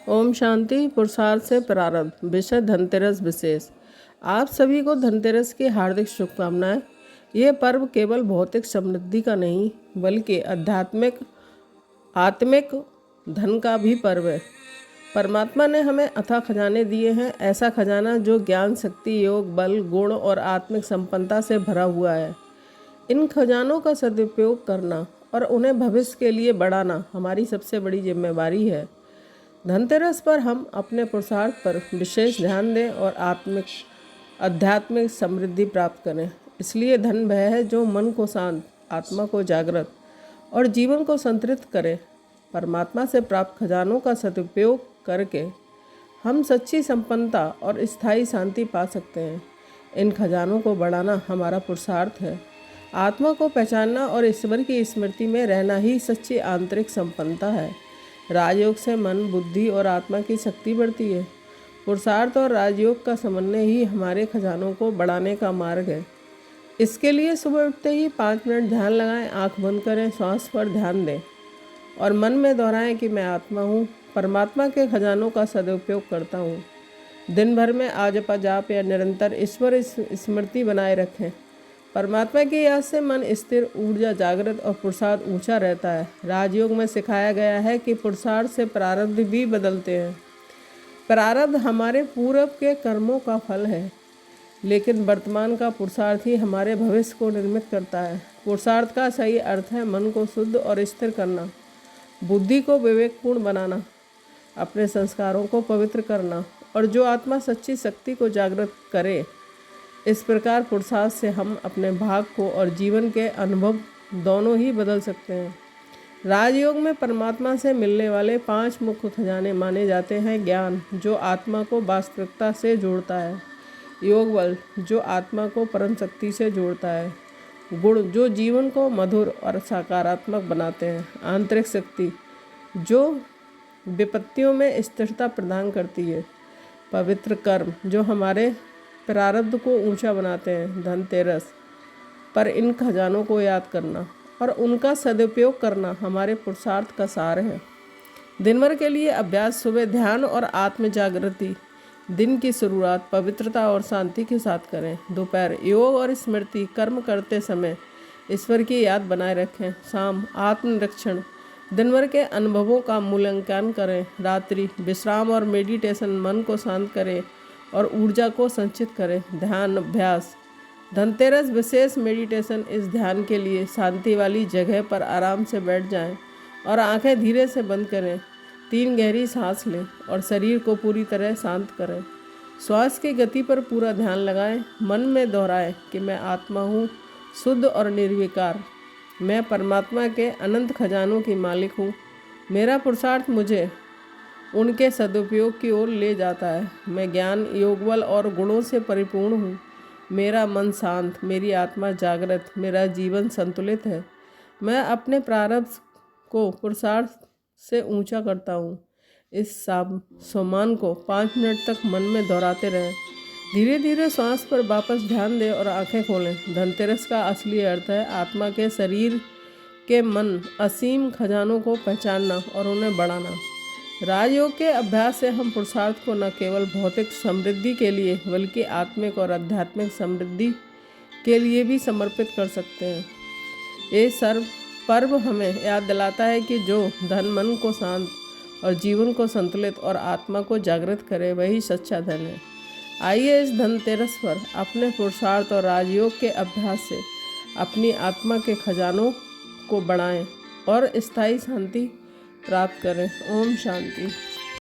ओम शांति। पुरुषार्थ से प्रारब्ध। विषय धनतेरस विशेष। आप सभी को धनतेरस की हार्दिक शुभकामनाएं। ये पर्व केवल भौतिक समृद्धि का नहीं बल्कि आत्मिक धन का भी पर्व है। परमात्मा ने हमें अथाह खजाने दिए हैं, ऐसा खजाना जो ज्ञान, शक्ति, योग, बल, गुण और आत्मिक संपन्नता से भरा हुआ है। इन खजानों का सदुपयोग करना और उन्हें भविष्य के लिए बढ़ाना हमारी सबसे बड़ी जिम्मेदारी है। धनतेरस पर हम अपने पुरुषार्थ पर विशेष ध्यान दें और आध्यात्मिक समृद्धि प्राप्त करें। इसलिए धन वह है जो मन को शांत, आत्मा को जागृत और जीवन को संतृप्त करे। परमात्मा से प्राप्त खजानों का सदुपयोग करके हम सच्ची संपन्नता और स्थायी शांति पा सकते हैं। इन खजानों को बढ़ाना हमारा पुरुषार्थ है। आत्मा को पहचानना और ईश्वर की स्मृति में रहना ही सच्ची आंतरिक संपन्नता है। राजयोग से मन, बुद्धि और आत्मा की शक्ति बढ़ती है। पुरुषार्थ और राजयोग का समन्वय ही हमारे खजानों को बढ़ाने का मार्ग है। इसके लिए सुबह उठते ही 5 मिनट ध्यान लगाएं, आंख बंद करें, श्वास पर ध्यान दें और मन में दोहराएं कि मैं आत्मा हूँ, परमात्मा के खजानों का सदुपयोग करता हूँ। दिन भर में आजपा जाप या निरंतर ईश्वर स्मृति बनाए रखें। परमात्मा की याद से मन स्थिर, ऊर्जा जागृत और पुरुषार्थ ऊंचा रहता है। राजयोग में सिखाया गया है कि पुरुषार्थ से प्रारब्ध भी बदलते हैं। प्रारब्ध हमारे पूर्व के कर्मों का फल है, लेकिन वर्तमान का पुरुषार्थ ही हमारे भविष्य को निर्मित करता है। पुरुषार्थ का सही अर्थ है मन को शुद्ध और स्थिर करना, बुद्धि को विवेकपूर्ण बनाना, अपने संस्कारों को पवित्र करना और जो आत्मा सच्ची शक्ति को जागृत करे। इस प्रकार पुरुषार्थ से हम अपने भाग को और जीवन के अनुभव दोनों ही बदल सकते हैं। राजयोग में परमात्मा से मिलने वाले 5 मुख्य खजाने माने जाते हैं। ज्ञान, जो आत्मा को वास्तविकता से जोड़ता है। योग बल, जो आत्मा को परम शक्ति से जोड़ता है। गुण, जो जीवन को मधुर और सकारात्मक बनाते हैं। आंतरिक शक्ति, जो विपत्तियों में स्थिरता प्रदान करती है। पवित्र कर्म, जो हमारे प्रारब्ध को ऊंचा बनाते हैं। धनतेरस पर इन खजानों को याद करना और उनका सदुपयोग करना हमारे पुरुषार्थ का सार है। दिन भर के लिए अभ्यास। सुबह ध्यान और आत्म जागृति। दिन की शुरुआत पवित्रता और शांति के साथ करें। दोपहर योग और स्मृति। कर्म करते समय ईश्वर की याद बनाए रखें। शाम आत्मनिरीक्षण, दिन भर के अनुभवों का मूल्यांकन करें। रात्रि विश्राम और मेडिटेशन, मन को शांत करें और ऊर्जा को संचित करें। ध्यान अभ्यास। धनतेरस विशेष मेडिटेशन। इस ध्यान के लिए शांति वाली जगह पर आराम से बैठ जाएं और आंखें धीरे से बंद करें। 3 गहरी सांस लें और शरीर को पूरी तरह शांत करें। श्वास की गति पर पूरा ध्यान लगाएं। मन में दोहराएं कि मैं आत्मा हूँ, शुद्ध और निर्विकार। मैं परमात्मा के अनंत खजानों की मालिक हूँ। मेरा पुरुषार्थ मुझे उनके सदुपयोग की ओर ले जाता है। मैं ज्ञान, योग बल और गुणों से परिपूर्ण हूँ। मेरा मन शांत, मेरी आत्मा जागृत, मेरा जीवन संतुलित है। मैं अपने प्रारब्ध को पुरुषार्थ से ऊंचा करता हूँ। इस सम्मान को 5 मिनट तक मन में दोहराते रहें। धीरे धीरे श्वास पर वापस ध्यान दें और आंखें खोलें। धनतेरस का असली अर्थ है आत्मा के, शरीर के, मन असीम खजानों को पहचानना और उन्हें बढ़ाना। राजयोग के अभ्यास से हम पुरुषार्थ को न केवल भौतिक समृद्धि के लिए बल्कि आत्मिक और आध्यात्मिक समृद्धि के लिए भी समर्पित कर सकते हैं। ये सर्व पर्व हमें याद दिलाता है कि जो धन मन को शांत और जीवन को संतुलित और आत्मा को जागृत करे, वही सच्चा धन है। आइए इस धनतेरस पर अपने पुरुषार्थ और राजयोग के अभ्यास से अपनी आत्मा के खजानों को बढ़ाएं और स्थायी शांति प्राप्त करें। ओम शांति।